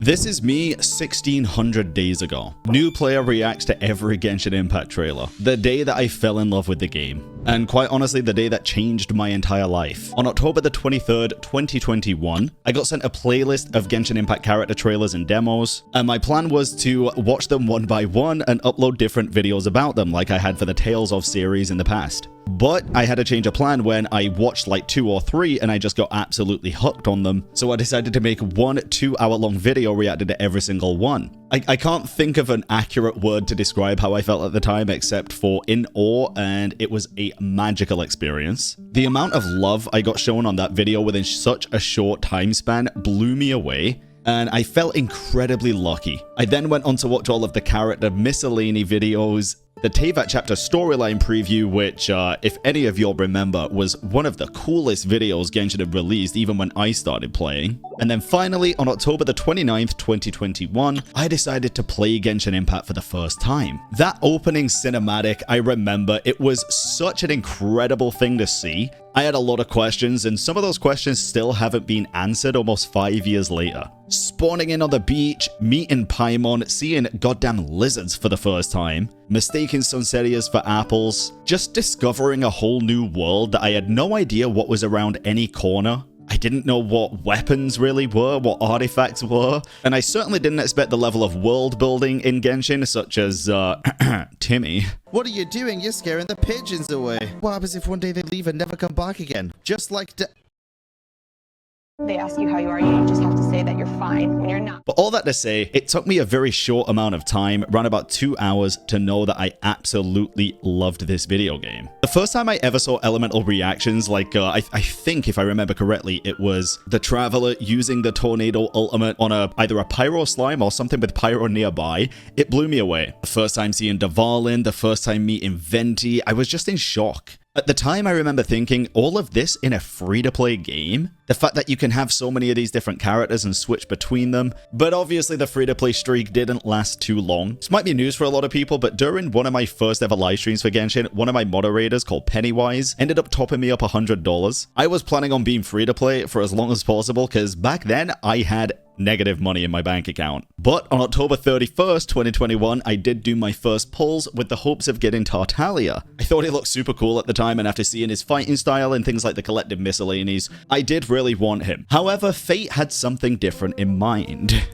This is me 1600 days ago. New player reacts to every Genshin Impact trailer. The day that I fell in love with the game. And quite honestly, the day that changed my entire life. On October the 23rd, 2021, I got sent a playlist of Genshin Impact character trailers and demos, and my plan was to watch them one by one and upload different videos about them like I had for the Tales of series in the past. But I had to change a plan when I watched like 2 or 3 and I just got absolutely hooked on them. So I decided to make one 2-hour-long video reacting to every single one. I can't think of an accurate word to describe how I felt at the time except for in awe, and it was a magical experience. The amount of love I got shown on that video within such a short time span blew me away. And I felt incredibly lucky. I then went on to watch all of the character miscellany videos, the Teyvat chapter storyline preview, which, if any of y'all remember, was one of the coolest videos Genshin had released even when I started playing. And then finally, on October the 29th, 2021, I decided to play Genshin Impact for the first time. That opening cinematic, I remember, it was such an incredible thing to see. I had a lot of questions, and some of those questions still haven't been answered almost 5 years later. Spawning in on the beach, meeting Paimon, seeing goddamn lizards for the first time, mistaking Sunserias for apples, just discovering a whole new world that I had no idea what was around any corner. I didn't know what weapons really were, what artifacts were, and I certainly didn't expect the level of world building in Genshin, such as, Timmy. What are you doing? You're scaring the pigeons away. What happens if one day they leave and never come back again? Just like They ask you how you are, you just have to say that you're fine when you're not. But all that to say, it took me a very short amount of time, around about 2 hours, to know that I absolutely loved this video game. The first time I ever saw elemental reactions, like, I think if I remember correctly, it was the Traveler using the Tornado ultimate on either a Pyro Slime or something with Pyro nearby. It blew me away. The first time seeing Dvalin, the first time meeting Venti, I was just in shock. At the time, I remember thinking, all of this in a free-to-play game? The fact that you can have so many of these different characters and switch between them. But obviously, the free-to-play streak didn't last too long. This might be news for a lot of people, but during one of my first ever live streams for Genshin, one of my moderators, called Pennywise, ended up topping me up $100. I was planning on being free-to-play for as long as possible, because back then, I had negative money in my bank account. But on October 31st, 2021, I did do my first pulls with the hopes of getting Tartaglia. I thought he looked super cool at the time, and after seeing his fighting style and things like the collective miscellanies, I did really want him. However, fate had something different in mind.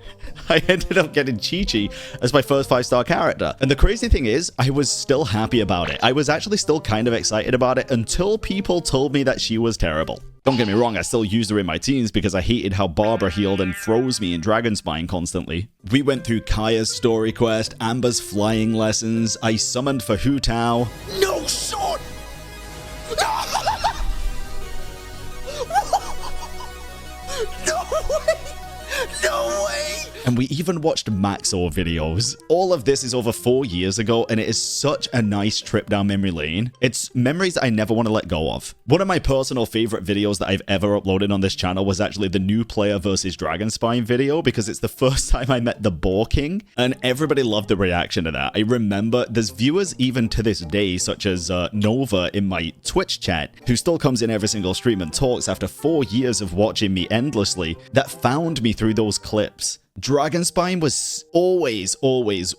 I ended up getting Chi-Chi as my first 5-star character. And the crazy thing is, I was still happy about it. I was actually still kind of excited about it until people told me that she was terrible. Don't get me wrong, I still used her in my teams because I hated how Barbara healed and froze me in Dragonspine constantly. We went through Kaya's story quest, Amber's flying lessons, I summoned for Hu Tao. No, Sean! No way! No way! And we even watched Maxor videos. All of this is over 4 years ago, and it is such a nice trip down memory lane. It's memories that I never want to let go of. One of my personal favorite videos that I've ever uploaded on this channel was actually the new player versus Dragonspine video, because it's the first time I met the Boar King, and everybody loved the reaction to that. I remember there's viewers even to this day, such as Nova in my Twitch chat, who still comes in every single stream and talks after 4 years of watching me endlessly, that found me through those clips. Dragonspine was always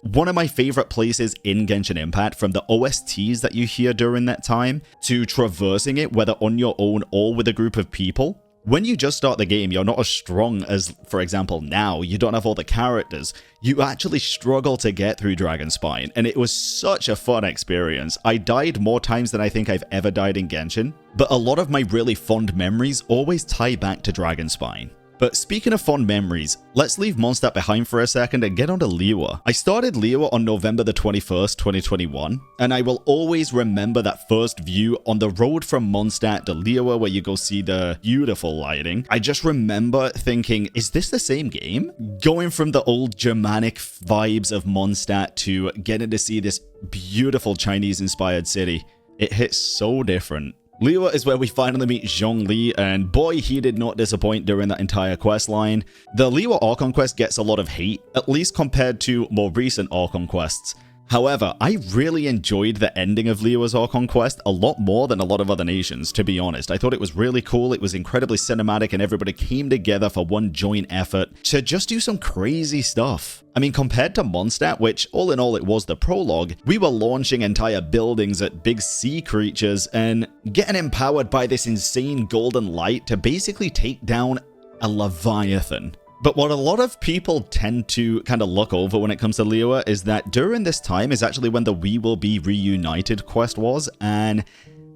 one of my favorite places in Genshin Impact, from the OSTs that you hear during that time, to traversing it, whether on your own or with a group of people. When you just start the game, you're not as strong as, for example, now. You don't have all the characters. You actually struggle to get through Dragonspine, and it was such a fun experience. I died more times than I think I've ever died in Genshin, but a lot of my really fond memories always tie back to Dragonspine. But speaking of fond memories, let's leave Mondstadt behind for a second and get on to Liyue. I started Liyue on November the 21st, 2021, and I will always remember that first view on the road from Mondstadt to Liyue where you go see the beautiful lighting. I just remember thinking, is this the same game? Going from the old Germanic vibes of Mondstadt to getting to see this beautiful Chinese-inspired city, it hits so different. Liyue is where we finally meet Zhongli, and boy, he did not disappoint during that entire quest line. The Liyue Archon quest gets a lot of hate, at least compared to more recent Archon quests. However, I really enjoyed the ending of Liyue's Archon quest a lot more than a lot of other nations, to be honest. I thought it was really cool, it was incredibly cinematic, and everybody came together for one joint effort to just do some crazy stuff. I mean, compared to Mondstadt, which all in all it was the prologue, we were launching entire buildings at big sea creatures and getting empowered by this insane golden light to basically take down a Leviathan. But what a lot of people tend to kind of look over when it comes to Liyue is that during this time is actually when the We Will Be Reunited quest was, and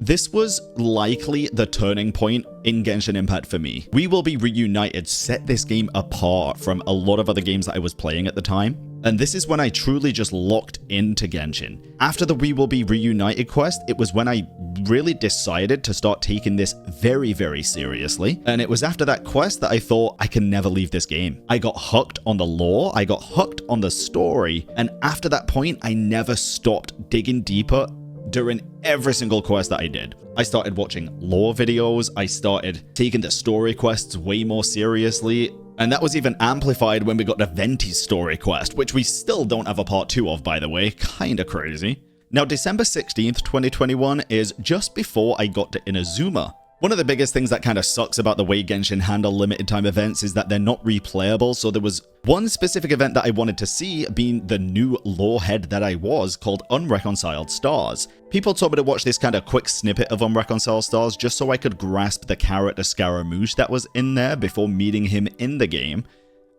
this was likely the turning point in Genshin Impact for me. We Will Be Reunited set this game apart from a lot of other games that I was playing at the time. And this is when I truly just locked into Genshin. After the We Will Be Reunited quest, it was when I really decided to start taking this very, very seriously. And it was after that quest that I thought, I can never leave this game. I got hooked on the lore, I got hooked on the story, and after that point, I never stopped digging deeper during every single quest that I did. I started watching lore videos, I started taking the story quests way more seriously, and that was even amplified when we got the Venti's story quest, which we still don't have a part 2 of, by the way. Kinda crazy. Now, December 16th, 2021 is just before I got to Inazuma. One of the biggest things that kind of sucks about the way Genshin handle limited time events is that they're not replayable, so there was one specific event that I wanted to see, being the new lore head that I was, called Unreconciled Stars. People told me to watch this kind of quick snippet of Unreconciled Stars just so I could grasp the character Scaramouche that was in there before meeting him in the game.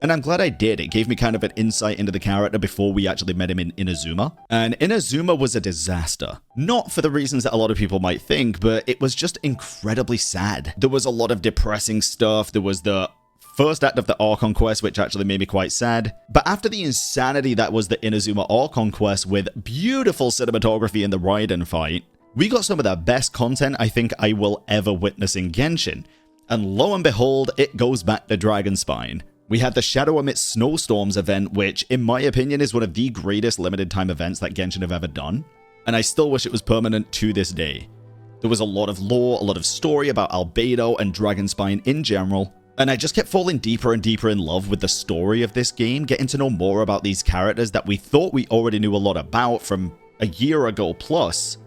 And I'm glad I did. It gave me kind of an insight into the character before we actually met him in Inazuma. And Inazuma was a disaster. Not for the reasons that a lot of people might think, but it was just incredibly sad. There was a lot of depressing stuff. There was the first act of the Archon quest, which actually made me quite sad. But after the insanity that was the Inazuma Archon quest with beautiful cinematography in the Raiden fight, we got some of the best content I think I will ever witness in Genshin. And lo and behold, it goes back to Dragonspine. We had the Shadow Amidst Snowstorms event, which, in my opinion, is one of the greatest limited time events that Genshin have ever done, and I still wish it was permanent to this day. There was a lot of lore, a lot of story about Albedo and Dragonspine in general, and I just kept falling deeper and deeper in love with the story of this game, getting to know more about these characters that we thought we already knew a lot about from a year ago plus.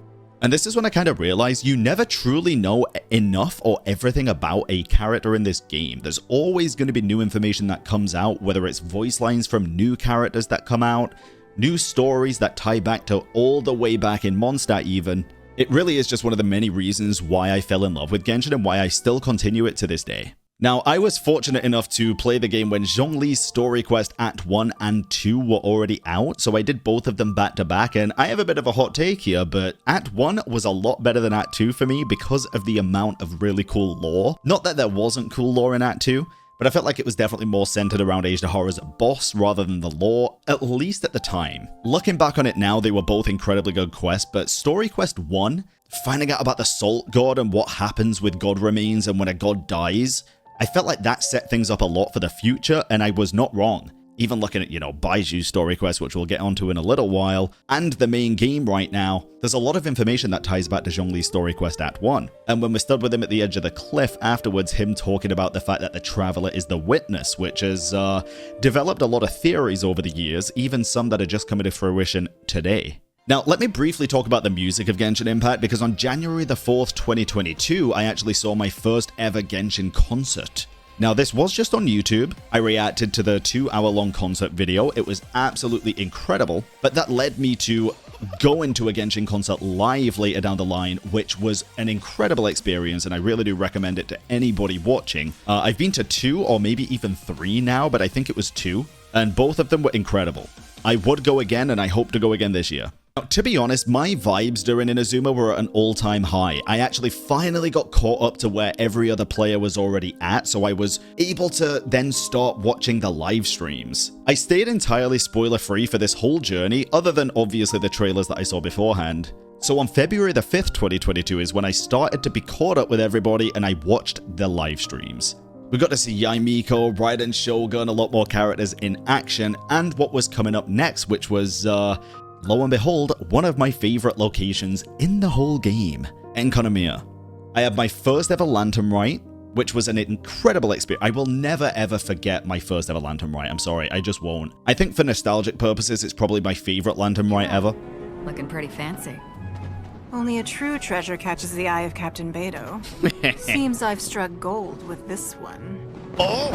And this is when I kind of realized you never truly know enough or everything about a character in this game. There's always going to be new information that comes out, whether it's voice lines from new characters that come out, new stories that tie back to all the way back in Mondstadt even. It really is just one of the many reasons why I fell in love with Genshin and why I still continue it to this day. Now, I was fortunate enough to play the game when Zhongli's story quest Act 1 and 2 were already out, so I did both of them back to back, and I have a bit of a hot take here, but Act 1 was a lot better than Act 2 for me because of the amount of really cool lore. Not that there wasn't cool lore in Act 2, but I felt like it was definitely more centered around Agedahora's boss rather than the lore, at least at the time. Looking back on it now, they were both incredibly good quests, but Story Quest 1, finding out about the Salt God and what happens with God remains and when a god dies, I felt like that set things up a lot for the future, and I was not wrong. Even looking at, Baiju's story quest, which we'll get onto in a little while, and the main game right now, there's a lot of information that ties back to Zhongli's story quest Act 1. And when we stood with him at the edge of the cliff afterwards, him talking about the fact that the Traveler is the witness, which has developed a lot of theories over the years, even some that are just coming to fruition today. Now, let me briefly talk about the music of Genshin Impact, because on January the 4th, 2022, I actually saw my first ever Genshin concert. Now, this was just on YouTube. I reacted to the 2-hour-long concert video. It was absolutely incredible, but that led me to go into a Genshin concert live later down the line, which was an incredible experience, and I really do recommend it to anybody watching. I've been to 2 or maybe even 3 now, but I think it was 2, and both of them were incredible. I would go again, and I hope to go again this year. Now, to be honest, my vibes during Inazuma were at an all-time high. I actually finally got caught up to where every other player was already at, so I was able to then start watching the live streams. I stayed entirely spoiler-free for this whole journey, other than obviously the trailers that I saw beforehand. So on February the 5th, 2022 is when I started to be caught up with everybody and I watched the live streams. We got to see Yaimiko, Raiden Shogun, a lot more characters in action, and what was coming up next, which was, lo and behold, one of my favorite locations in the whole game, Enkanomiya. I had my first ever Lantern Rite, which was an incredible experience. I will never ever forget my first ever Lantern Rite. I'm sorry, I just won't. I think for nostalgic purposes, it's probably my favorite Lantern Rite ever. Looking pretty fancy. Only a true treasure catches the eye of Captain Beto. Seems I've struck gold with this one. Oh!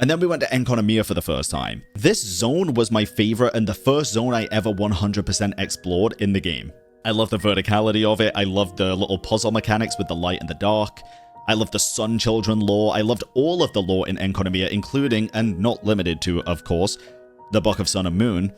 And then we went to Enkanomiya for the first time. This zone was my favorite and the first zone I ever 100% explored in the game. I love the verticality of it. I loved the little puzzle mechanics with the light and the dark. I loved the Sun Children lore. I loved all of the lore in Enkanomiya, including, and not limited to, of course, the Book of Sun and Moon,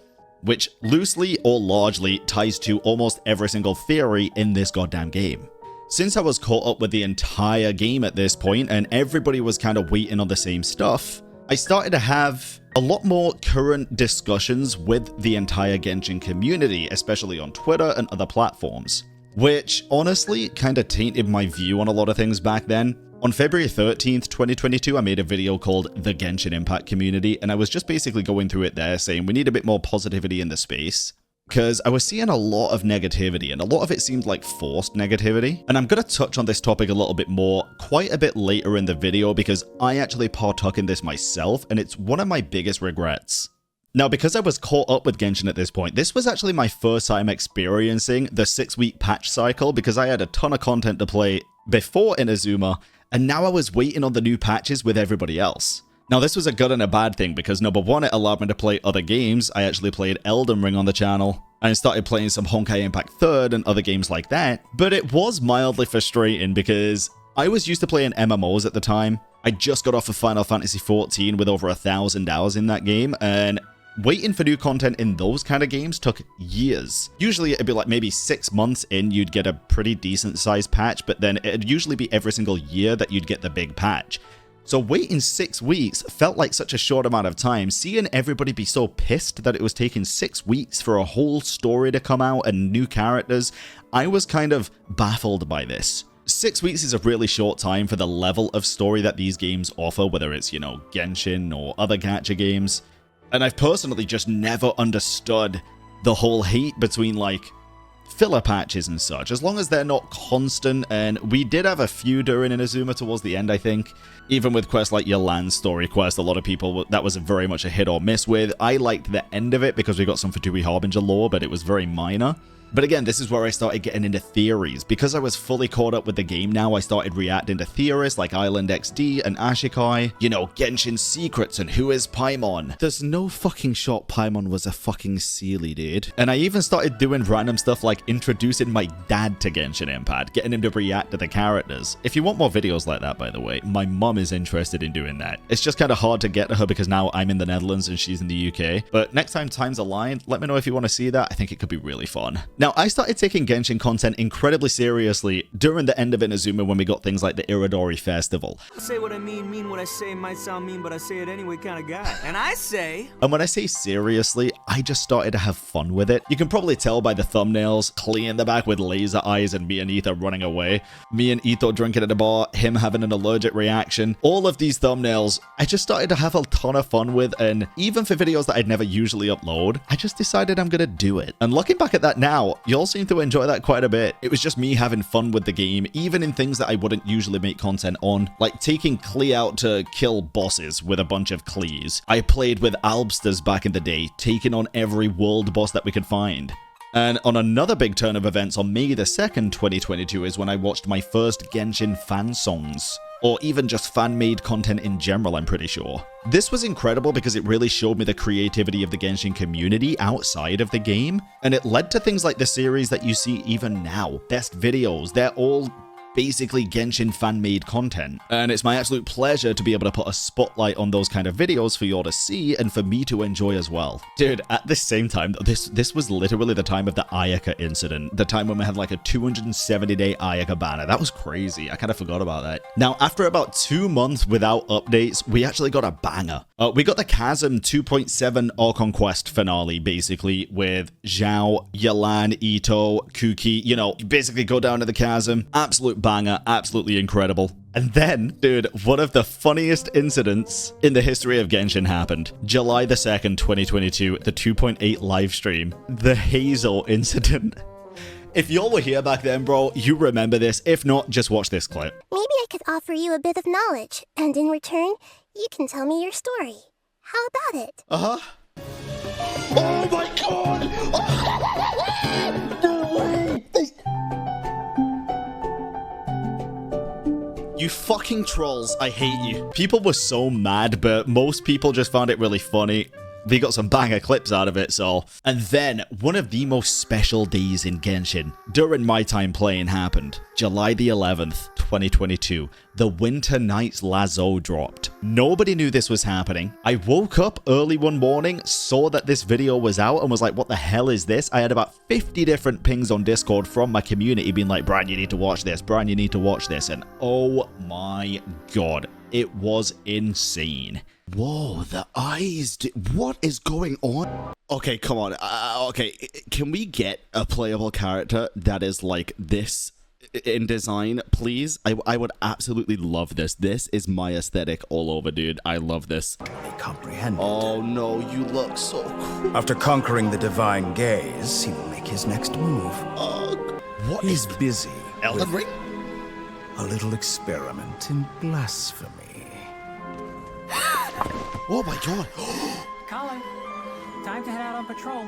which loosely or largely ties to almost every single theory in this goddamn game. Since I was caught up with the entire game at this point and everybody was kind of waiting on the same stuff, I started to have a lot more current discussions with the entire Genshin community, especially on Twitter and other platforms, which honestly kind of tainted my view on a lot of things back then. On February 13th, 2022, I made a video called The Genshin Impact Community, and I was just basically going through it there saying we need a bit more positivity in the space, because I was seeing a lot of negativity, and a lot of it seemed like forced negativity. And I'm going to touch on this topic a little bit more quite a bit later in the video, because I actually partook in this myself, and it's one of my biggest regrets. Now, because I was caught up with Genshin at this point, this was actually my first time experiencing the 6-week patch cycle, because I had a ton of content to play before Inazuma, and now I was waiting on the new patches with everybody else. Now, this was a good and a bad thing, because number one, it allowed me to play other games. I actually played Elden Ring on the channel, and started playing some Honkai Impact 3rd and other games like that. But it was mildly frustrating, because I was used to playing MMOs at the time. I just got off of Final Fantasy XIV with over 1,000 hours in that game, and waiting for new content in those kind of games took years. Usually it'd be like maybe 6 months in, you'd get a pretty decent sized patch, but then it'd usually be every single year that you'd get the big patch. So waiting 6 weeks felt like such a short amount of time. Seeing everybody be so pissed that it was taking 6 weeks for a whole story to come out and new characters, I was kind of baffled by this. 6 weeks is a really short time for the level of story that these games offer, whether it's, you know, Genshin or other gacha games. And I've personally just never understood the whole hate between, like, filler patches and such, as long as they're not constant. And we did have a few during Inazuma towards the end, I think. Even with quests like your land story quest, a lot of people, that was very much a hit or miss with. I liked the end of it because we got some Fatui Harbinger lore, but it was very minor. But again, this is where I started getting into theories. Because I was fully caught up with the game now, I started reacting to theorists like Island XD and Ashikai. You know, Genshin secrets and who is Paimon. There's no fucking shot Paimon was a fucking Sealy, dude. And I even started doing random stuff like introducing my dad to Genshin Impact, getting him to react to the characters. If you want more videos like that, by the way, my mum is interested in doing that. It's just kind of hard to get to her because now I'm in the Netherlands and she's in the UK. But next time time's aligned, let me know if you want to see that. I think it could be really fun. Now, I started taking Genshin content incredibly seriously during the end of Inazuma when we got things like the Iridori Festival. I say what I mean what I say, might sound mean, but I say it anyway kind of guy. And I say... And when I say seriously, I just started to have fun with it. You can probably tell by the thumbnails, Klee in the back with laser eyes and me and Ether running away. Me and Ether drinking at a bar, him having an allergic reaction. All of these thumbnails, I just started to have a ton of fun with, and even for videos that I'd never usually upload, I just decided I'm gonna do it. And looking back at that now, you'll seem to enjoy that quite a bit. It was just me having fun with the game, even in things that I wouldn't usually make content on, like taking Klee out to kill bosses with a bunch of Klees. I played with Albsters back in the day, taking on every world boss that we could find. And on another big turn of events on May the 2nd, 2022 is when I watched my first Genshin fan songs. Or even just fan-made content in general, I'm pretty sure. This was incredible because it really showed me the creativity of the Genshin community outside of the game, and it led to things like the series that you see even now. Best videos, they're all basically Genshin fan-made content. And it's my absolute pleasure to be able to put a spotlight on those kind of videos for you all to see and for me to enjoy as well. Dude, at the same time, this was literally the time of the Ayaka incident, the time when we had like a 270-day Ayaka banner. That was crazy. I kind of forgot about that. Now, after about 2 months without updates, we actually got a banger. We got the Chasm 2.7 Archon Quest finale, basically, with Zhao, Yelan, Ito, Kuki. You know, you basically go down to the Chasm. Absolute banger, absolutely incredible. And then, dude, one of the funniest incidents in the history of Genshin happened. July the 2nd, 2022, the 2.8 live stream. The Hazel incident. If y'all were here back then, bro, you remember this. If not, just watch this clip. Maybe I could offer you a bit of knowledge, and in return, you can tell me your story. How about it? Uh-huh. Oh my god! No way! You fucking trolls, I hate you. People were so mad, but most people just found it really funny. We got some banger clips out of it, so. And then, one of the most special days in Genshin during my time playing happened. July the 11th, 2022. The Winter Nights Lazzo dropped. Nobody knew this was happening. I woke up early one morning, saw that this video was out, and was like, what the hell is this? I had about 50 different pings on Discord from my community being like, Brian, you need to watch this. Brian, you need to watch this. And oh my god, it was insane. Whoa, the eyes. What is going on? Okay, come on. Okay, can we get a playable character that is like this in design, please? I would absolutely love this. This is my aesthetic all over, dude. I love this. Comprehended. Oh no, you look so cool. After conquering the divine gaze, he will make his next move. What He's is busy Elden with Ring? a little experiment in blasphemy. Oh my god. Colin, time to head out on patrol.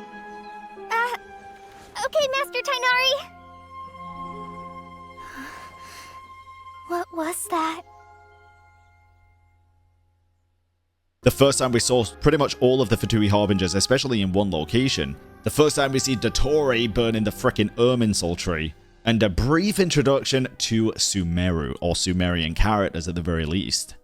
Okay, Master Tainari. What was that? The first time we saw pretty much all of the Fatui Harbingers, especially in one location. The first time we see Dottore burning the frickin' Irminsul tree. And a brief introduction to Sumeru, or Sumerian characters at the very least.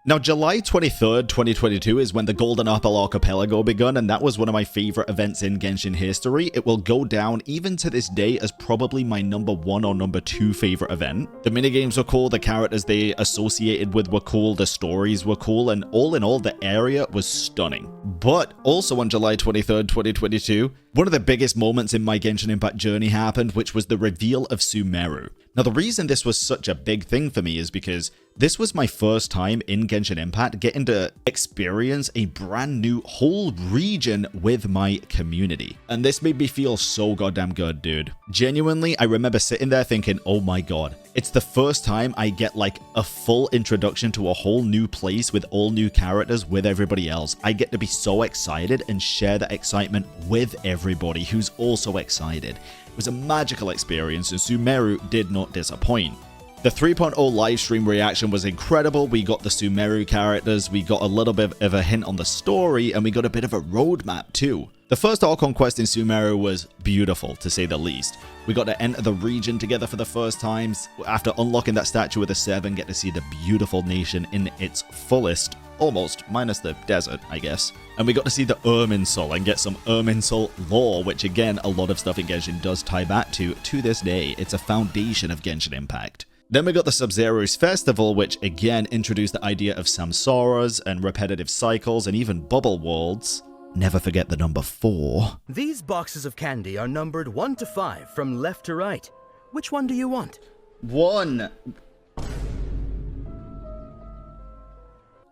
Now, July 23rd, 2022 is when the Golden Apple Archipelago begun, and that was one of my favorite events in Genshin history. It will go down, even to this day, as probably my #1 or #2 favorite event. The minigames were cool, the characters they associated with were cool, the stories were cool, and all in all, the area was stunning. But also on July 23rd, 2022, one of the biggest moments in my Genshin Impact journey happened, which was the reveal of Sumeru. Now, the reason this was such a big thing for me is because this was my first time in Genshin Impact getting to experience a brand new whole region with my community. And this made me feel so goddamn good, dude. Genuinely, I remember sitting there thinking, oh my god, it's the first time I get like a full introduction to a whole new place with all new characters with everybody else. I get to be so excited and share that excitement with everybody who's also excited. It was a magical experience, and Sumeru did not disappoint. The 3.0 livestream reaction was incredible. We got the Sumeru characters, we got a little bit of a hint on the story, and we got a bit of a roadmap too. The first Archon quest in Sumeru was beautiful, to say the least. We got to enter the region together for the first time. After unlocking that statue of the Seven, get to see the beautiful nation in its fullest, almost, minus the desert, I guess. And we got to see the Irminsul and get some Irminsul lore, which again, a lot of stuff in Genshin does tie back to this day. It's a foundation of Genshin Impact. Then we got the Sub-Zero's Festival, which again introduced the idea of samsaras and repetitive cycles and even bubble worlds. Never forget the number 4. These boxes of candy are numbered 1 to 5 from left to right. Which one do you want? 1.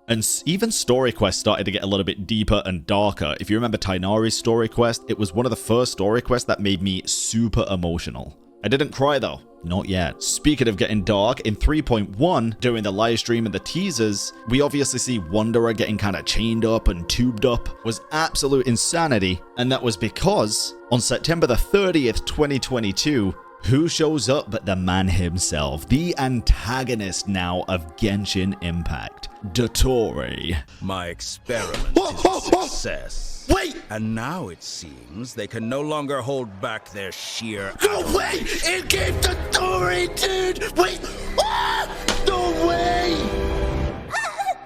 And even story quests started to get a little bit deeper and darker. If you remember Tainari's story quest, it was one of the first story quests that made me super emotional. I didn't cry though. Not yet. Speaking of getting dark, in 3.1, during the live stream and the teasers, we obviously see Wanderer getting kind of chained up and tubed up. It was absolute insanity, and that was because on September the 30th, 2022, who shows up but the man himself, the antagonist now of Genshin Impact, Dottore. My experiment is a success. Wait! And now it seems they can no longer hold back their sheer No way! It gave the story, dude! Wait! Ah! No way!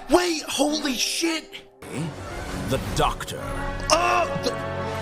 Wait, holy shit! The Doctor. Oh!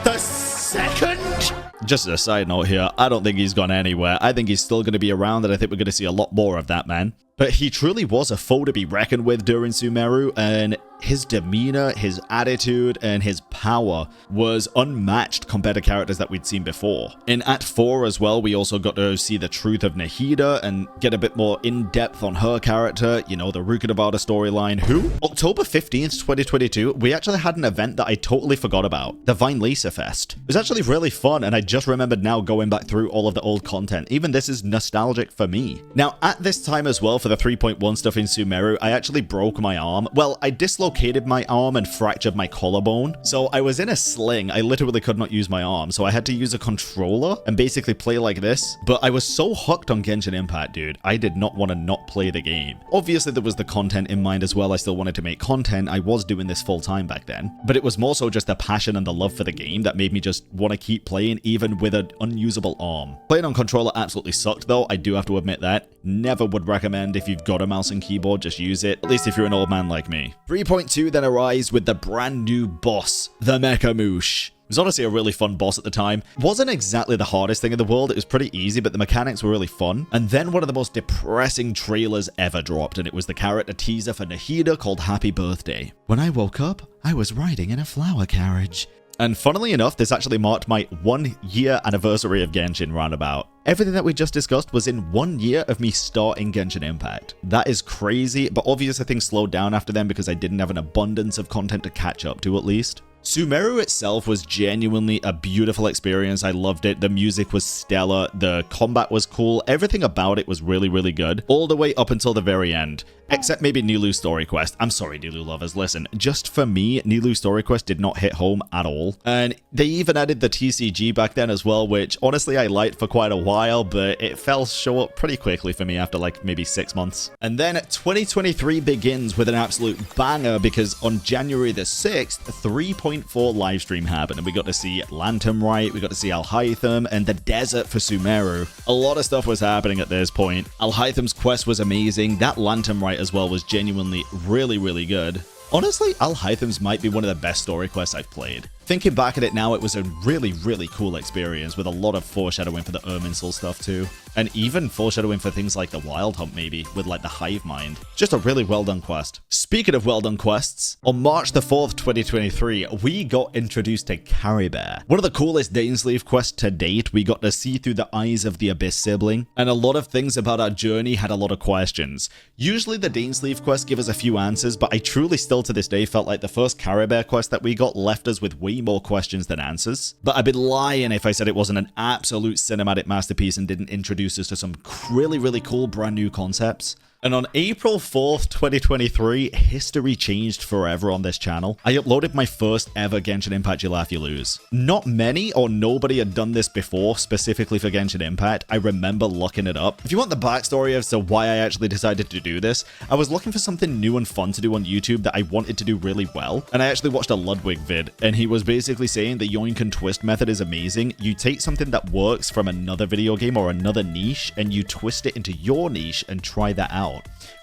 The second? Just as a side note here, I don't think he's gone anywhere. I think he's still going to be around, and I think we're going to see a lot more of that man. But he truly was a foe to be reckoned with during Sumeru, and his demeanor, his attitude, and his power was unmatched compared to characters that we'd seen before. In Act 4 as well, we also got to see the truth of Nahida and get a bit more in-depth on her character, you know, the Rukadabada storyline. Who? October 15th, 2022, we actually had an event that I totally forgot about, the Vine Lisa Fest. It was actually really fun, and I just remembered now going back through all of the old content. Even this is nostalgic for me. Now, at this time as well, for the 3.1 stuff in Sumeru, I actually broke my arm. Well, I dislocated my arm and fractured my collarbone. So I was in a sling. I literally could not use my arm, so I had to use a controller and basically play like this. But I was so hooked on Genshin Impact, dude. I did not want to not play the game. Obviously, there was the content in mind as well. I still wanted to make content. I was doing this full time back then. But it was more so just the passion and the love for the game that made me just want to keep playing even with an unusable arm. Playing on controller absolutely sucked though. I do have to admit that. Never would recommend if you've got a mouse and keyboard, just use it. At least if you're an old man like me. 3.2 then arrives with the brand new boss, the Mecha Moosh. It was honestly a really fun boss at the time. It wasn't exactly the hardest thing in the world. It was pretty easy, but the mechanics were really fun. And then one of the most depressing trailers ever dropped, and it was the character teaser for Nahida called Happy Birthday. When I woke up, I was riding in a flower carriage. And funnily enough, this actually marked my 1-year anniversary of Genshin roundabout. Everything that we just discussed was in 1 year of me starting Genshin Impact. That is crazy, but obviously things slowed down after then because I didn't have an abundance of content to catch up to at least. Sumeru itself was genuinely a beautiful experience. I loved it. The music was stellar. The combat was cool. Everything about it was really, really good. All the way up until the very end. Except maybe Nilou's story quest. I'm sorry, Nilou lovers. Listen, just for me, Nilou's story quest did not hit home at all. And they even added the TCG back then as well, which honestly I liked for quite a while, but it fell short pretty quickly for me after like maybe 6 months. And then 2023 begins with an absolute banger because on January the 6th, 3.4 livestream happened and we got to see Lantern Rite, we got to see Alhaitham, and the desert for Sumeru. A lot of stuff was happening at this point. Alhaitham's quest was amazing. That Lantern Rite as well was genuinely really, really good. Honestly, Alhaitham's might be one of the best story quests I've played. Thinking back at it now, it was a really, really cool experience with a lot of foreshadowing for the Irminsul stuff too. And even foreshadowing for things like the Wild Hunt maybe, with like the Hive Mind. Just a really well done quest. Speaking of well done quests, on March the 4th, 2023, we got introduced to Caribert. One of the coolest Dainsleif quests to date. We got to see through the eyes of the Abyss sibling, and a lot of things about our journey had a lot of questions. Usually the Dainsleif quests give us a few answers, but I truly still to this day felt like the first Caribert quest that we got left us with way more questions than answers. But I'd be lying if I said it wasn't an absolute cinematic masterpiece and didn't introduce us to some really, really cool brand new concepts. And on April 4th, 2023, history changed forever on this channel. I uploaded my first ever Genshin Impact You Laugh You Lose. Not many or nobody had done this before, specifically for Genshin Impact. I remember looking it up. If you want the backstory as to why I actually decided to do this, I was looking for something new and fun to do on YouTube that I wanted to do really well. And I actually watched a Ludwig vid, and he was basically saying the yoink and twist method is amazing. You take something that works from another video game or another niche, and you twist it into your niche and try that out.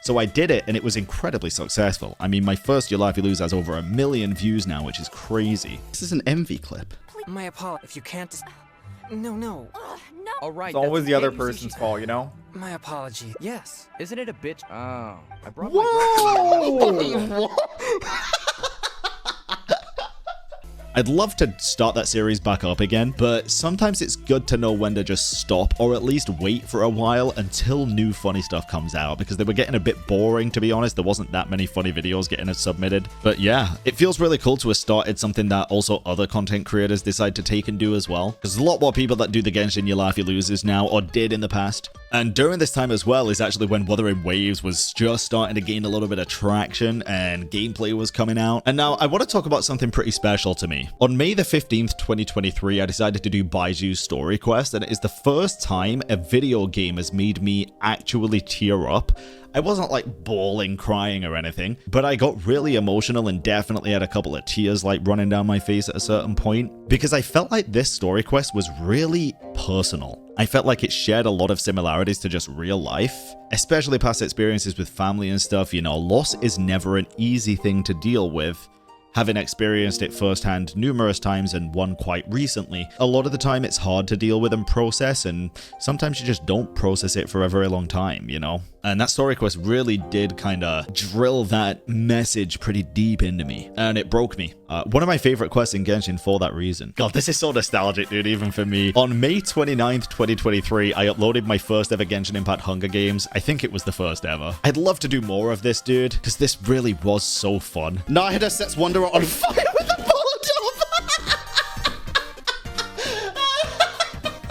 So I did it, and it was incredibly successful. I mean, my first You Laugh You Lose has over 1 million views now, which is crazy. This is an envy clip. My apology. If you can't No. No. All right. It's always the other person's fault, you know? My apology. Yes. Isn't it a bitch? Oh. I brought Whoa! I'd love to start that series back up again, but sometimes it's good to know when to just stop or at least wait for a while until new funny stuff comes out, because they were getting a bit boring, to be honest. There wasn't that many funny videos getting submitted. But yeah, it feels really cool to have started something that also other content creators decide to take and do as well. There's a lot more people that do the Genshin You Laugh You Loses now, or did in the past. And during this time as well is actually when Wuthering Waves was just starting to gain a little bit of traction and gameplay was coming out. And now I want to talk about something pretty special to me. On May the 15th, 2023, I decided to do Baiju's story quest, and it is the first time a video game has made me actually tear up. I wasn't like bawling, crying or anything, but I got really emotional and definitely had a couple of tears like running down my face at a certain point, because I felt like this story quest was really personal. I felt like it shared a lot of similarities to just real life, especially past experiences with family and stuff. You know, loss is never an easy thing to deal with. having experienced it firsthand numerous times and one quite recently, a lot of the time it's hard to deal with and process, and sometimes you just don't process it for a very long time, you know? And that story quest really did kind of drill that message pretty deep into me, and it broke me. One of my favorite quests in Genshin for that reason. God, this is so nostalgic, dude, even for me. On May 29th, 2023, I uploaded my first ever Genshin Impact Hunger Games. I think it was the first ever. I'd love to do more of this, dude, because this really was so fun. Nahida sets Wanderer on fire with a Molotov!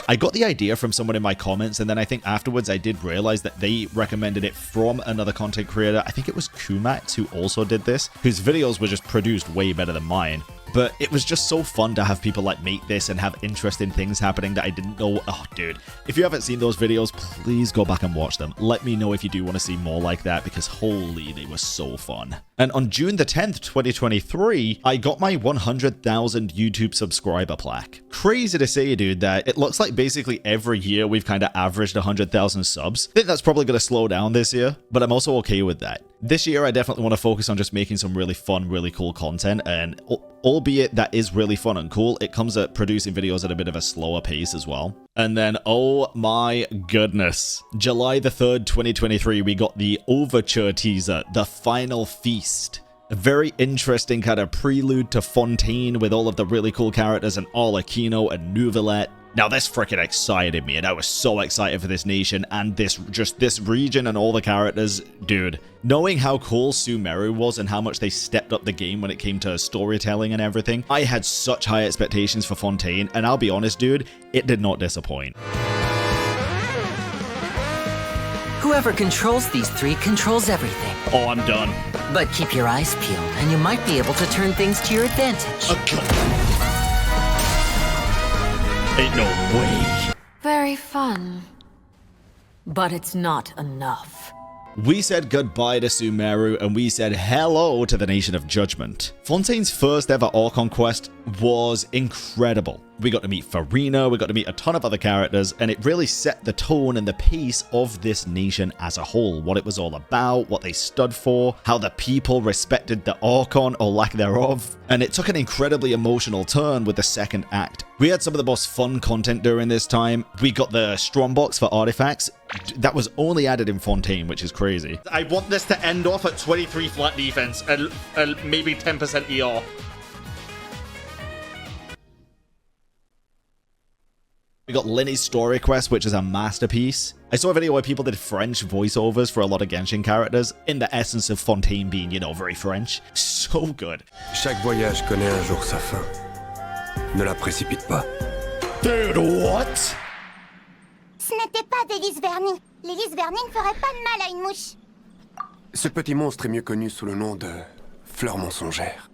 I got the idea from someone in my comments, and then I think afterwards I did realize that they recommended it from another content creator. I think it was Kumax who also did this, whose videos were just produced way better than mine. But it was just so fun to have people like make this and have interesting things happening that I didn't know. Oh, dude, if you haven't seen those videos, please go back and watch them. Let me know if you do want to see more like that, because holy, they were so fun. And on June the 10th, 2023, I got my 100,000 YouTube subscriber plaque. Crazy to say, dude, that it looks like basically every year we've kind of averaged 100,000 subs. I think that's probably going to slow down this year, but I'm also okay with that. This year, I definitely want to focus on just making some really fun, really cool content, and albeit that is really fun and cool, it comes at producing videos at a bit of a slower pace as well. And then, oh my goodness, July the 3rd, 2023, we got the Overture teaser, The Final Feast. A very interesting kind of prelude to Fontaine with all of the really cool characters and Aquino and Nouvelette. Now this freaking excited me, and I was so excited for this nation and this region and all the characters. Dude, knowing how cool Sumeru was and how much they stepped up the game when it came to storytelling and everything, I had such high expectations for Fontaine, and I'll be honest, dude, it did not disappoint. Whoever controls these three controls everything. Oh, I'm done. But keep your eyes peeled, and you might be able to turn things to your advantage. Ain't no way. Very fun. But it's not enough. We said goodbye to Sumeru, and we said hello to the Nation of Judgment. Fontaine's first ever Archon quest was incredible. We got to meet Farina, we got to meet a ton of other characters, and it really set the tone and the pace of this nation as a whole. What it was all about, what they stood for, how the people respected the Archon or lack thereof. And it took an incredibly emotional turn with the second act. We had some of the most fun content during this time. We got the Strongbox for artifacts. That was only added in Fontaine, which is crazy. I want this to end off at 23 flat defense and maybe 10% ER. We got Linny's story quest, which is a masterpiece. I saw a video where people did French voiceovers for a lot of Genshin characters, in the essence of Fontaine being, you know, very French. So good. Chaque voyage connaît un jour sa fin. Ne la précipite pas. Dude, what? Ce n'était pas des lys vernis. Les lys vernis ne feraient pas de mal à une mouche. Ce petit monstre est mieux connu sous le nom de fleur mensongère.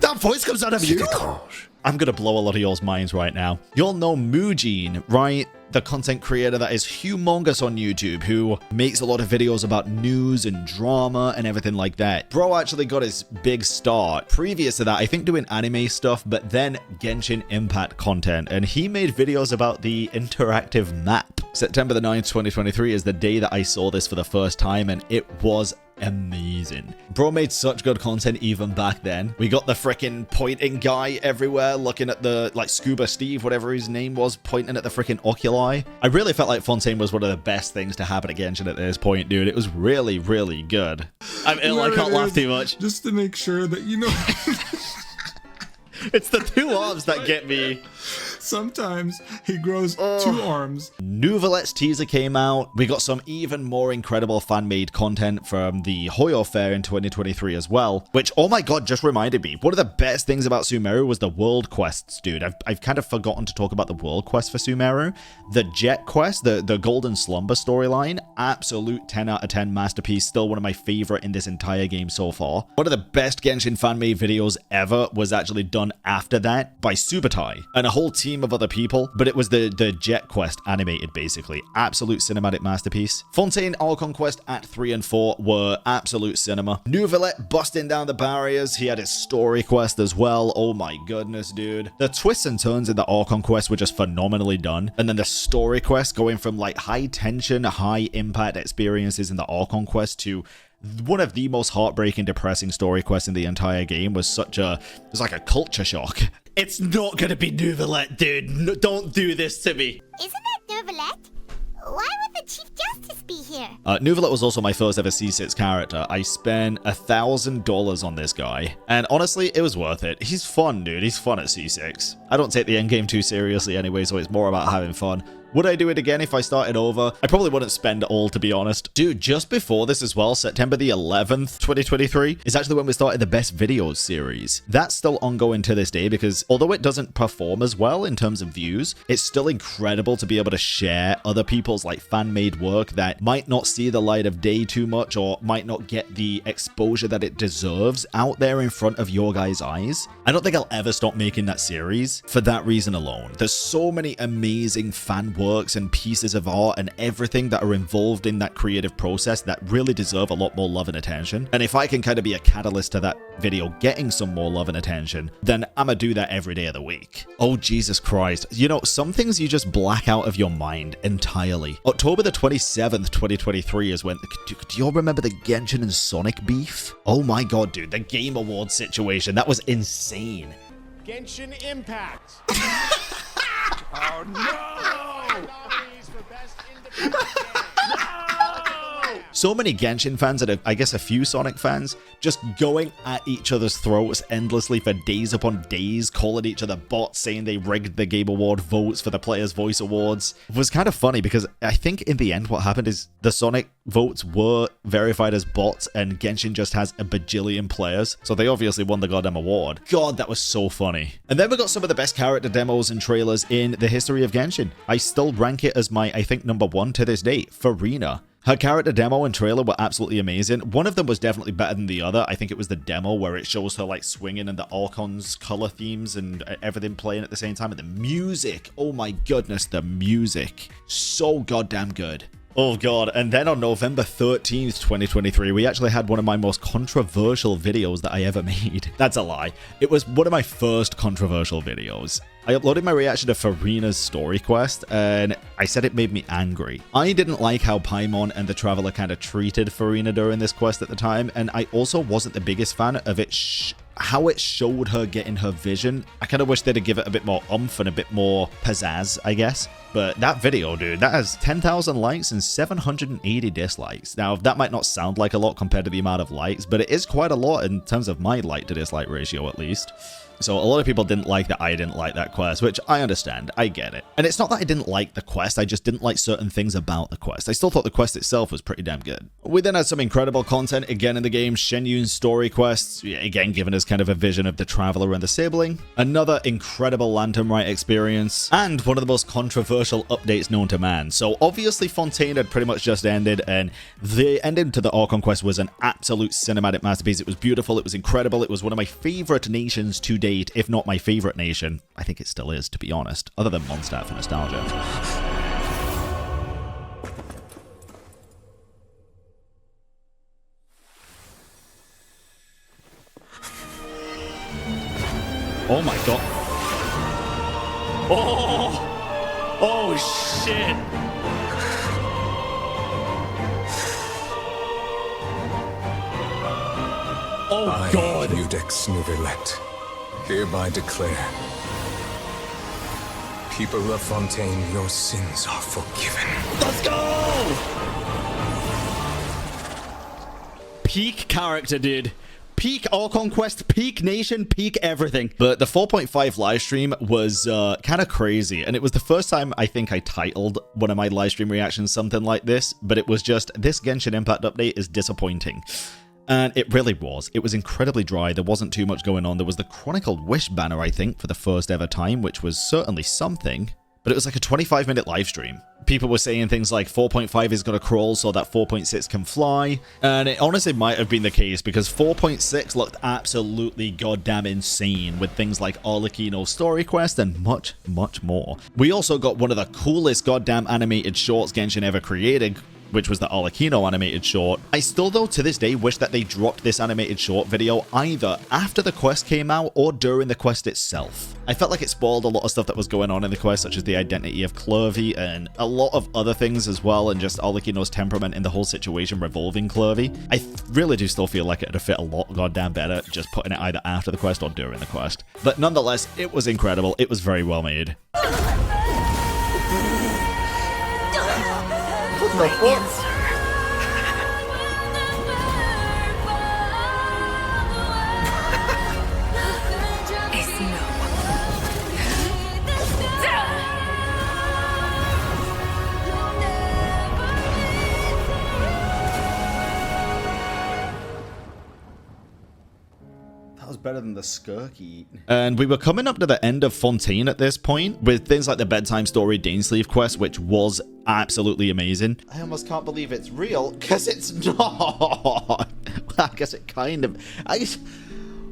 That voice comes out of you? C'est étrange. I'm gonna blow a lot of y'all's minds right now. You'll know Mujin, right? The content creator that is humongous on YouTube, who makes a lot of videos about news and drama and everything like that. Bro actually got his big start previous to that, I think doing anime stuff, but then Genshin Impact content, and he made videos about the interactive map. September the 9th, 2023 is the day that I saw this for the first time, and it was amazing. Bro made such good content even back then. We got the freaking pointing guy everywhere, looking at the, like, Scuba Steve, whatever his name was, pointing at the freaking oculi. I really felt like Fontaine was one of the best things to happen at Genshin at this point, dude. It was really, really good. I'm ill, I can't laugh too much. Just to make sure that you know... It's the two arms that get me. Sometimes he grows two arms. Nouvelette's teaser came out. We got some even more incredible fan-made content from the Hoyo Fair in 2023 as well, which, oh my god, just reminded me. One of the best things about Sumeru was the world quests, dude. I've kind of forgotten to talk about the world quest for Sumeru. The Jet quest, the Golden Slumber storyline, absolute 10 out of 10 masterpiece. Still one of my favorite in this entire game so far. One of the best Genshin fan-made videos ever was actually done after that by Subutai and a whole team of other people, but it was the Jet quest animated, basically. Absolute cinematic masterpiece. Fontaine Archon quest Act 3 and 4 were absolute cinema. Nouvelette busting down the barriers. He had his story quest as well. Oh my goodness, dude. The twists and turns in the Archon quest were just phenomenally done. And then the story quest going from like high tension, high impact experiences in the Archon quest to one of the most heartbreaking, depressing story quests in the entire game. Was like a culture shock. It's not gonna be Nouvellette, dude. No, don't do this to me. Isn't that Nouvellette? Why would the Chief Justice be here? Nouvellette was also my first ever C6 character. I spent $1,000 on this guy, and honestly, it was worth it. He's fun, dude. He's fun at C6. I don't take the endgame too seriously anyway, so it's more about having fun. Would I do it again if I started over? I probably wouldn't spend it all, to be honest. Dude, just before this as well, September the 11th, 2023, is actually when we started the Best Videos series. That's still ongoing to this day because although it doesn't perform as well in terms of views, it's still incredible to be able to share other people's like fan-made work that might not see the light of day too much or might not get the exposure that it deserves out there in front of your guys' eyes. I don't think I'll ever stop making that series for that reason alone. There's so many amazing fan works and pieces of art and everything that are involved in that creative process that really deserve a lot more love and attention. And if I can kind of be a catalyst to that video getting some more love and attention, then I'm gonna do that every day of the week. Oh, Jesus Christ. You know, some things you just black out of your mind entirely. October the 27th, 2023 is when... Do you all remember the Genshin and Sonic beef? Oh my god, dude. The Game Awards situation. That was insane. Genshin Impact. Oh no! So many Genshin fans and I guess a few Sonic fans just going at each other's throats endlessly for days upon days, calling each other bots, saying they rigged the Game Award votes for the Players' Voice Awards. It was kind of funny because I think in the end what happened is the Sonic votes were verified as bots and Genshin just has a bajillion players, so they obviously won the goddamn award. God, that was so funny. And then we got some of the best character demos and trailers in the history of Genshin. I still rank it as my, I think, #1 to this day, Farina. Her character demo and trailer were absolutely amazing. One of them was definitely better than the other. I think it was the demo where it shows her like swinging and the Archon's color themes and everything playing at the same time. And the music, oh my goodness, the music. So goddamn good. Oh god, and then on November 13th, 2023, we actually had one of my most controversial videos that I ever made. That's a lie. It was one of my first controversial videos. I uploaded my reaction to Farina's story quest, and I said it made me angry. I didn't like how Paimon and the Traveler kind of treated Farina during this quest at the time, and I also wasn't the biggest fan of it how it showed her getting her vision. I kind of wish they'd give it a bit more oomph and a bit more pizzazz, I guess. But that video, dude, that has 10,000 likes and 780 dislikes. Now, that might not sound like a lot compared to the amount of likes, but it is quite a lot in terms of my like to dislike ratio, at least. So a lot of people didn't like that I didn't like that quest, which I understand. I get it. And it's not that I didn't like the quest, I just didn't like certain things about the quest. I still thought the quest itself was pretty damn good. We then had some incredible content again in the game. Shen Yun's story quests, again giving us kind of a vision of the Traveler and the sibling. Another incredible Lantern Rite experience. And one of the most controversial updates known to man. So obviously Fontaine had pretty much just ended, and the ending to the Archon quest was an absolute cinematic masterpiece. It was beautiful, it was incredible, it was one of my favorite nations to date, if not my favorite nation. I think it still is, to be honest, other than Mondstadt for nostalgia. Oh my god. Oh! Oh shit! Oh god! I, Judex Nouvellette, hereby declare, people of Fontaine, your sins are forgiven. Let's go! Peak character, dude. Peak Archon quest, peak nation, peak everything. But the 4.5 live stream was kind of crazy, and it was the first time I think I titled one of my live stream reactions something like this, but it was just, this Genshin Impact update is disappointing. And it really was. It was incredibly dry. There wasn't too much going on. There was the Chronicled Wish banner, I think, for the first ever time, which was certainly something. But it was like a 25-minute live stream. People were saying things like 4.5 is going to crawl so that 4.6 can fly. And it honestly might have been the case because 4.6 looked absolutely goddamn insane with things like Arlecchino's story quest and much, much more. We also got one of the coolest goddamn animated shorts Genshin ever created, which was the Arlecchino animated short. I still, though, to this day, wish that they dropped this animated short video either after the quest came out or during the quest itself. I felt like it spoiled a lot of stuff that was going on in the quest, such as the identity of Clervy and a lot of other things as well, and just Alikino's temperament in the whole situation revolving Clervy. I really do still feel like it'd have fit a lot goddamn better just putting it either after the quest or during the quest. But nonetheless, it was incredible. It was very well made. What the fuck? Better than the Skirky. And we were coming up to the end of Fontaine at this point, with things like the bedtime story Dainsleif quest, which was absolutely amazing. I almost can't believe it's real, because it's not. I guess it kind of...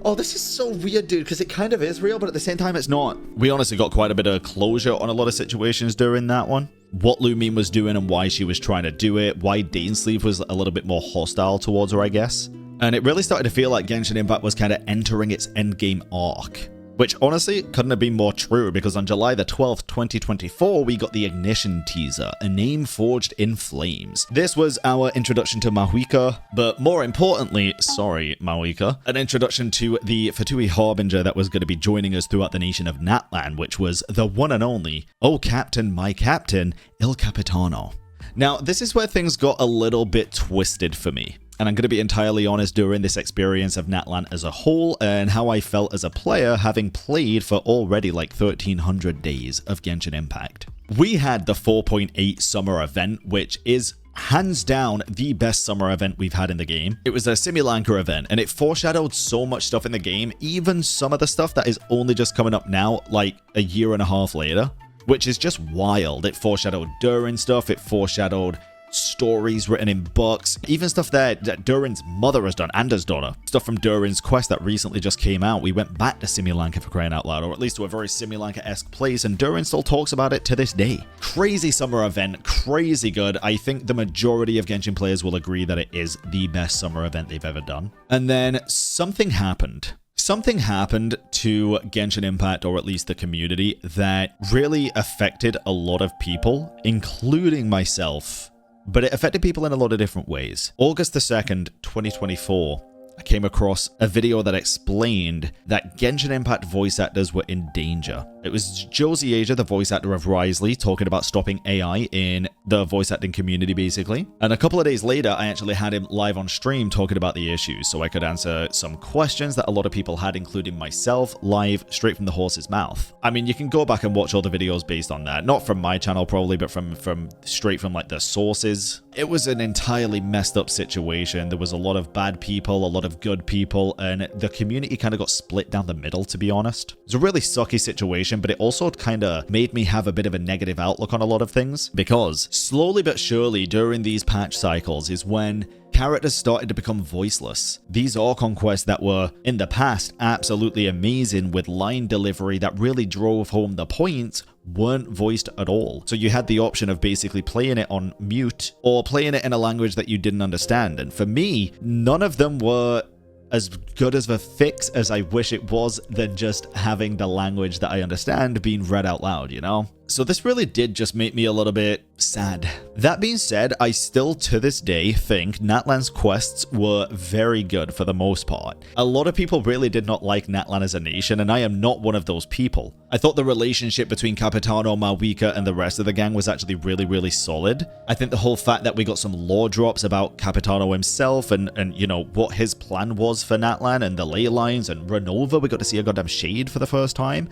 Oh, this is so weird, dude, because it kind of is real, but at the same time, it's not. We honestly got quite a bit of closure on a lot of situations during that one. What Lumine was doing and why she was trying to do it, why Dainsleif was a little bit more hostile towards her, I guess. And it really started to feel like Genshin Impact was kind of entering its endgame arc. Which honestly couldn't have been more true, because on July the 12th, 2024, we got the Ignition teaser, a name forged in flames. This was our introduction to Mahuika, but more importantly, sorry Mahuika, an introduction to the Fatui Harbinger that was going to be joining us throughout the nation of Natlan, which was the one and only, oh Captain, my Captain, Il Capitano. Now, this is where things got a little bit twisted for me. And I'm going to be entirely honest during this experience of Natlan as a whole and how I felt as a player having played for already like 1300 days of Genshin Impact. We had the 4.8 summer event, which is hands down the best summer event we've had in the game. It was a Simulanka event and it foreshadowed so much stuff in the game, even some of the stuff that is only just coming up now, like a year and a half later, which is just wild. It foreshadowed Durin stuff, it foreshadowed stories written in books, even stuff that Durin's mother has done and his daughter. Stuff from Durin's quest that recently just came out. We went back to Simulanka, for crying out loud, or at least to a very Simulanka-esque place, and Durin still talks about it to this day. Crazy summer event, crazy good. I think the majority of Genshin players will agree that it is the best summer event they've ever done. And then something happened. Something happened to Genshin Impact, or at least the community, that really affected a lot of people, including myself. But it affected people in a lot of different ways. August the 2nd, 2024, I came across a video that explained that Genshin Impact voice actors were in danger. It was Josie Asia, the voice actor of Risley, talking about stopping AI in the voice acting community, basically. And a couple of days later, I actually had him live on stream talking about the issues, so I could answer some questions that a lot of people had, including myself, live, straight from the horse's mouth. I mean, you can go back and watch all the videos based on that. Not from my channel, probably, but from straight from, like, the sources. It was an entirely messed up situation. There was a lot of bad people, a lot of good people, and the community kind of got split down the middle, to be honest. It was a really sucky situation, but it also kind of made me have a bit of a negative outlook on a lot of things, because slowly but surely during these patch cycles is when characters started to become voiceless. These are conquests that were, in the past, absolutely amazing with line delivery that really drove home the point, weren't voiced at all. So you had the option of basically playing it on mute or playing it in a language that you didn't understand. And for me, none of them were as good as a fix as I wish it was than just having the language that I understand being read out loud, you know? So this really did just make me a little bit sad. That being said, I still to this day think Natlan's quests were very good for the most part. A lot of people really did not like Natlan as a nation, and I am not one of those people. I thought the relationship between Capitano, Mahuika, and the rest of the gang was actually really, really solid. I think the whole fact that we got some lore drops about Capitano himself and you know, what his plan was for Natlan and the ley lines, and Renova, we got to see a goddamn shade for the first time.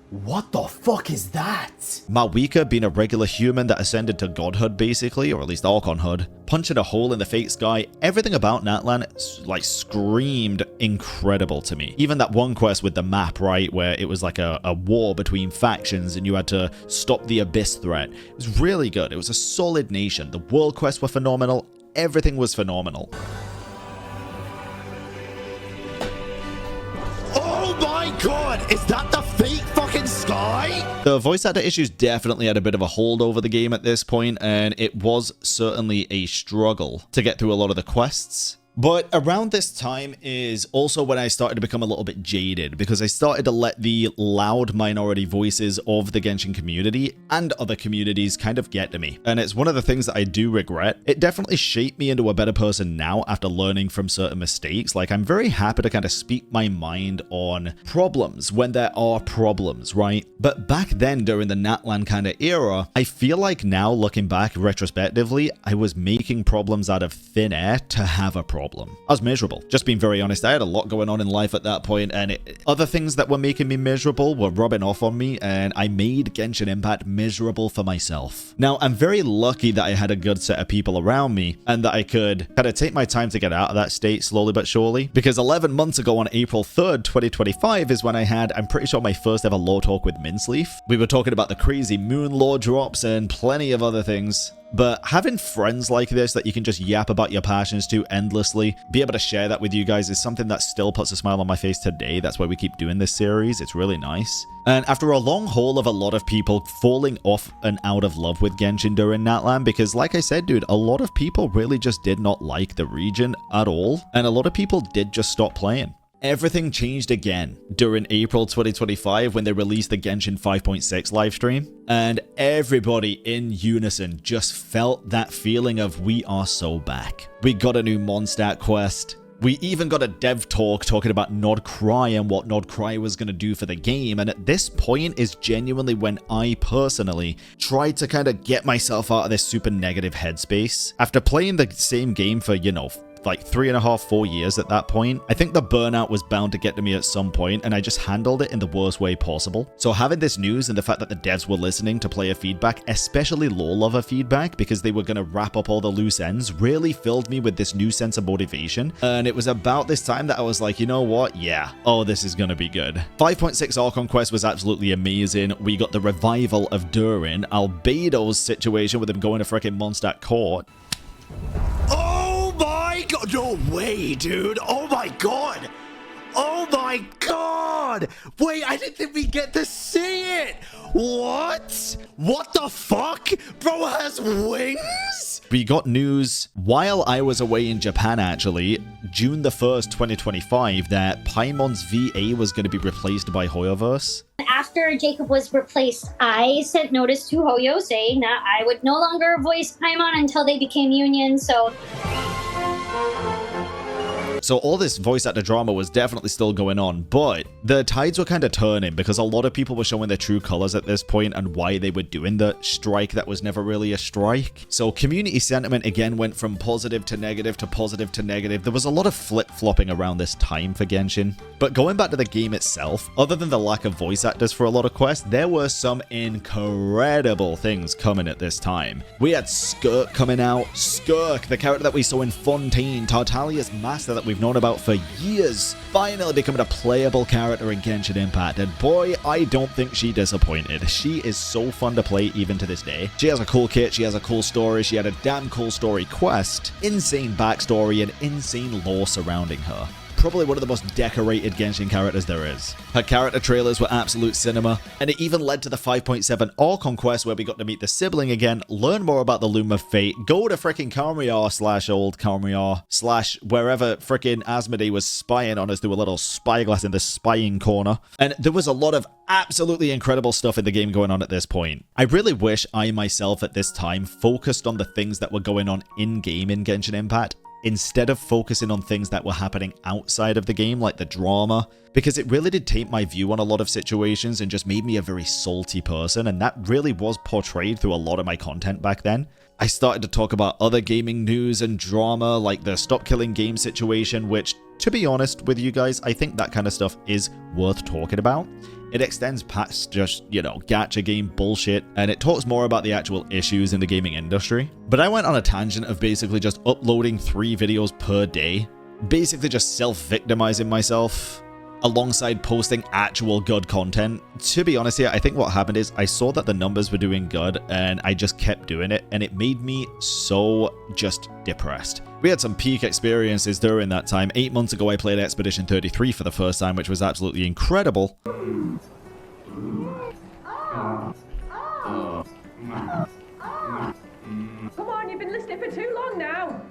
What the fuck is that? Mahuika being a regular human that ascended to godhood, basically, or at least archonhood, punching a hole in the fate sky, everything about Natlan, like, screamed incredible to me. Even that one quest with the map, right, where it was like a war between factions and you had to stop the Abyss threat. It was really good. It was a solid nation. The world quests were phenomenal. Everything was phenomenal. Oh my god, is that the fake fucking sky? The voice actor issues definitely had a bit of a hold over the game at this point, and it was certainly a struggle to get through a lot of the quests. But around this time is also when I started to become a little bit jaded, because I started to let the loud minority voices of the Genshin community and other communities kind of get to me. And it's one of the things that I do regret. It definitely shaped me into a better person now after learning from certain mistakes. Like, I'm very happy to kind of speak my mind on problems when there are problems, right? But back then, during the Natlan kind of era, I feel like now, looking back retrospectively, I was making problems out of thin air to have a problem. I was miserable. Just being very honest, I had a lot going on in life at that point, and other things that were making me miserable were rubbing off on me, and I made Genshin Impact miserable for myself. Now, I'm very lucky that I had a good set of people around me, and that I could kind of take my time to get out of that state slowly but surely, because 11 months ago on April 3rd, 2025 is when I had, I'm pretty sure, my first ever law talk with Minsleaf. We were talking about the crazy moon law drops and plenty of other things. But having friends like this that you can just yap about your passions to endlessly, be able to share that with you guys is something that still puts a smile on my face today. That's why we keep doing this series. It's really nice. And after a long haul of a lot of people falling off and out of love with Genshin during Natlan, because like I said, dude, a lot of people really just did not like the region at all. And a lot of people did just stop playing. Everything changed again during April 2025 when they released the Genshin 5.6 livestream, and everybody in unison just felt that feeling of we are so back. We got a new Mondstadt quest. We even got a dev talk talking about Nodcry and what Nodcry was going to do for the game, and at this point is genuinely when I personally tried to kind of get myself out of this super negative headspace. After playing the same game for, you know, like 3.5, 4 years at that point, I think the burnout was bound to get to me at some point, and I just handled it in the worst way possible. So having this news and the fact that the devs were listening to player feedback, especially lore lover feedback, because they were going to wrap up all the loose ends, really filled me with this new sense of motivation. And it was about this time that I was like, you know what? Yeah. Oh, this is going to be good. 5.6 Archon Quest was absolutely amazing. We got the revival of Durin, Albedo's situation with him going to freaking Mondstadt Court. Oh my god, no way, dude. Oh my god. Oh my god. Wait, I didn't think we'd get to see it. What? What the fuck? Bro has wings? We got news while I was away in Japan, actually, June the 1st, 2025, that Paimon's VA was going to be replaced by Hoyoverse. After Jacob was replaced, I sent notice to Hoyo saying that I would no longer voice Paimon until they became union, So all this voice actor drama was definitely still going on, but the tides were kind of turning because a lot of people were showing their true colors at this point and why they were doing the strike that was never really a strike. So community sentiment again went from positive to negative to positive to negative. There was a lot of flip-flopping around this time for Genshin. But going back to the game itself, other than the lack of voice actors for a lot of quests, there were some incredible things coming at this time. We had Skirk coming out. Skirk, the character that we saw in Fontaine, Tartalia's master that we've known about for years, finally becoming a playable character in Genshin Impact, and boy, I don't think she disappointed. She is so fun to play even to this day. She has a cool kit, she has a cool story, she had a damn cool story quest, insane backstory, and insane lore surrounding her. Probably one of the most decorated Genshin characters there is. Her character trailers were absolute cinema, and it even led to the 5.7 Archon quest where we got to meet the sibling again, learn more about the Loom of Fate, go to frickin' Karmiar / old Karmiar / wherever frickin' Asmodee was spying on us through a little spyglass in the spying corner. And there was a lot of absolutely incredible stuff in the game going on at this point. I really wish I myself at this time focused on the things that were going on in-game in Genshin Impact, instead of focusing on things that were happening outside of the game, like the drama, because it really did taint my view on a lot of situations and just made me a very salty person, and that really was portrayed through a lot of my content back then. I started to talk about other gaming news and drama, like the Stop Killing Game situation, which, to be honest with you guys, I think that kind of stuff is worth talking about. It extends past just, you know, gacha game bullshit, and it talks more about the actual issues in the gaming industry. But I went on a tangent of basically just uploading 3 videos per day, basically just self-victimizing myself, alongside posting actual good content. To be honest here, I think what happened is I saw that the numbers were doing good, and I just kept doing it, and it made me so just depressed. We had some peak experiences during that time. 8 months ago, I played Expedition 33 for the first time, which was absolutely incredible. Come on, you've been listening for too long now.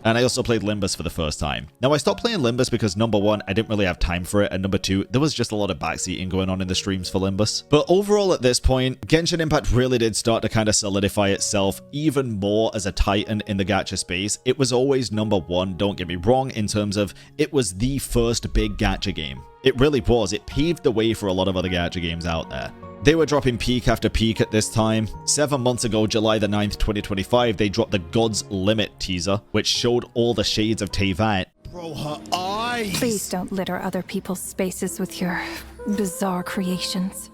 And I also played Limbus for the first time. Now, I stopped playing Limbus because number one, I didn't really have time for it, and number two, there was just a lot of backseating going on in the streams for Limbus. But overall at this point, Genshin Impact really did start to kind of solidify itself even more as a titan in the gacha space. It was always number one, don't get me wrong, in terms of it was the first big gacha game. It really was. It paved the way for a lot of other gacha games out there. They were dropping peak after peak at this time. 7 months ago, July the 9th, 2025, they dropped the God's Limit teaser, which showed all the shades of Teyvat. Bro, her eyes! Please don't litter other people's spaces with your bizarre creations.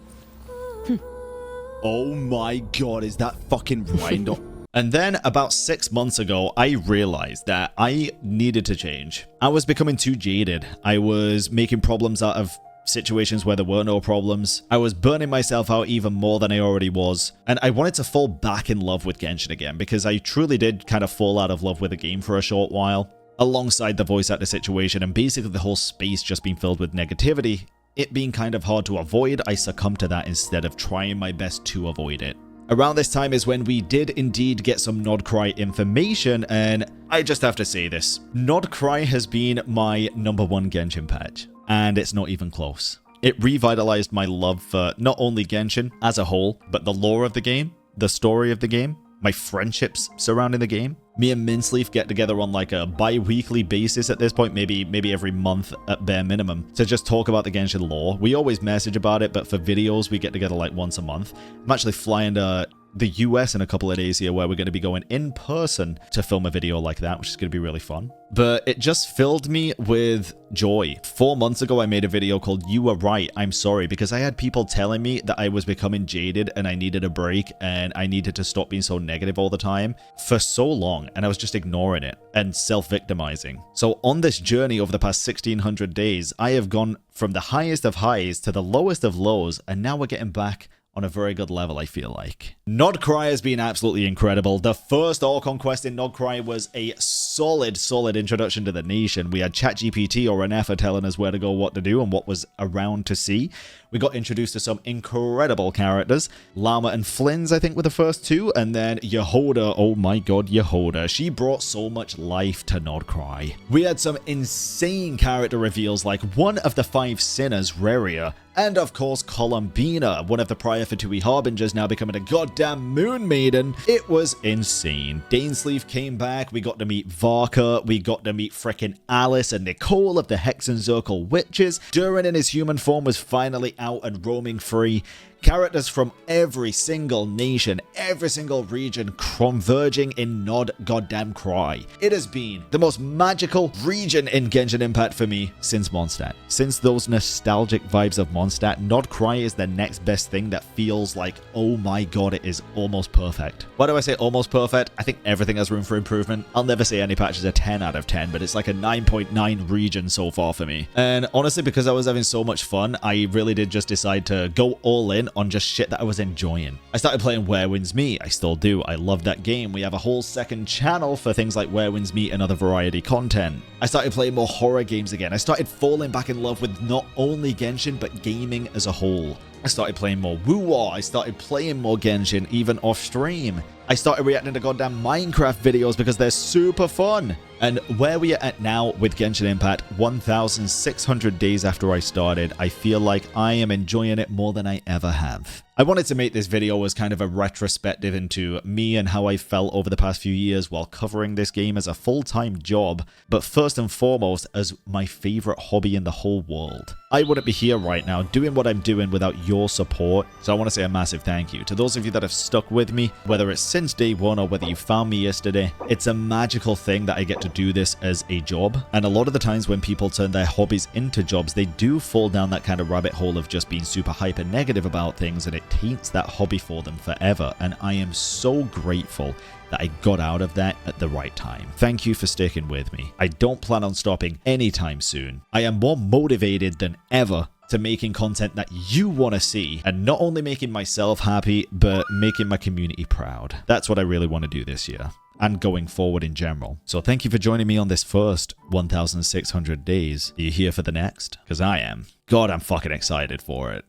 Oh my god, is that fucking Rindo? And then about 6 months ago, I realized that I needed to change. I was becoming too jaded. I was making problems out of situations where there were no problems. I was burning myself out even more than I already was. And I wanted to fall back in love with Genshin again, because I truly did kind of fall out of love with the game for a short while. Alongside the voice actor situation and basically the whole space just being filled with negativity, it being kind of hard to avoid, I succumbed to that instead of trying my best to avoid it. Around this time is when we did indeed get some Nodcry information, and I just have to say this. Nodcry has been my #1 Genshin patch, and it's not even close. It revitalized my love for not only Genshin as a whole, but the lore of the game, the story of the game, my friendships surrounding the game. Me and Minceleaf get together on like a bi-weekly basis at this point, maybe every month at bare minimum, to just talk about the Genshin lore. We always message about it, but for videos, we get together like once a month. I'm actually flying to the US in a couple of days here, where we're going to be going in person to film a video like that, which is going to be really fun. But it just filled me with joy. 4 months ago, I made a video called "You Were Right, I'm Sorry," because I had people telling me that I was becoming jaded and I needed a break and I needed to stop being so negative all the time for so long, and I was just ignoring it and self-victimizing. So on this journey over the past 1600 days, I have gone from the highest of highs to the lowest of lows, and now we're getting back on a very good level, I feel like. Nodcry has been absolutely incredible. The first All Conquest in Nodcry was a solid introduction to the nation. We had ChatGPT or Renefa telling us where to go, what to do, and what was around to see. We got introduced to some incredible characters. Llama and Flynn's, I think, were the first two, and then Yehoda, oh my god, Yehoda. She brought so much life to Nodcry. We had some insane character reveals, like one of the 5 sinners, Reria, and of course Columbina, one of the prior Fatui Harbingers, now becoming a goddamn moon maiden. It was insane. Dainsleaf came back, we got to meet Varka, we got to meet frickin' Alice and Nicole of the Hexenzirkel Witches. Durin in his human form was finally out and roaming free. Characters from every single nation, every single region converging in Nod goddamn Cry. It has been the most magical region in Genshin Impact for me since Mondstadt. Since those nostalgic vibes of Mondstadt, Nodcry is the next best thing that feels like, oh my god, it is almost perfect. Why do I say almost perfect? I think everything has room for improvement. I'll never say any patch is a 10 out of 10, but it's like a 9.9 region so far for me. And honestly, because I was having so much fun, I really did just decide to go all in on just shit that I was enjoying. I started playing Where Winds Meet. I still do. I love that game. We have a whole second channel for things like Where Winds Meet and other variety content. I started playing more horror games again. I started falling back in love with not only Genshin, but gaming as a whole. I started playing more Woo-Wah. I started playing more Genshin, even off stream. I started reacting to goddamn Minecraft videos because they're super fun. And where we are at now with Genshin Impact, 1,600 days after I started, I feel like I am enjoying it more than I ever have. I wanted to make this video as kind of a retrospective into me and how I felt over the past few years while covering this game as a full-time job, but first and foremost as my favorite hobby in the whole world. I wouldn't be here right now doing what I'm doing without your support, so I want to say a massive thank you to those of you that have stuck with me, whether it's since day one or whether you found me yesterday. It's a magical thing that I get to do this as a job, and a lot of the times when people turn their hobbies into jobs, they do fall down that kind of rabbit hole of just being super hyper negative about things, and it taints that hobby for them forever. And I am so grateful that I got out of that at the right time. Thank you for sticking with me. I don't plan on stopping anytime soon. I am more motivated than ever to making content that you want to see, and not only making myself happy, but making my community proud. That's what I really want to do this year, and going forward in general. So thank you for joining me on this first 1,600 days. Are you here for the next? Because I am. God, I'm fucking excited for it.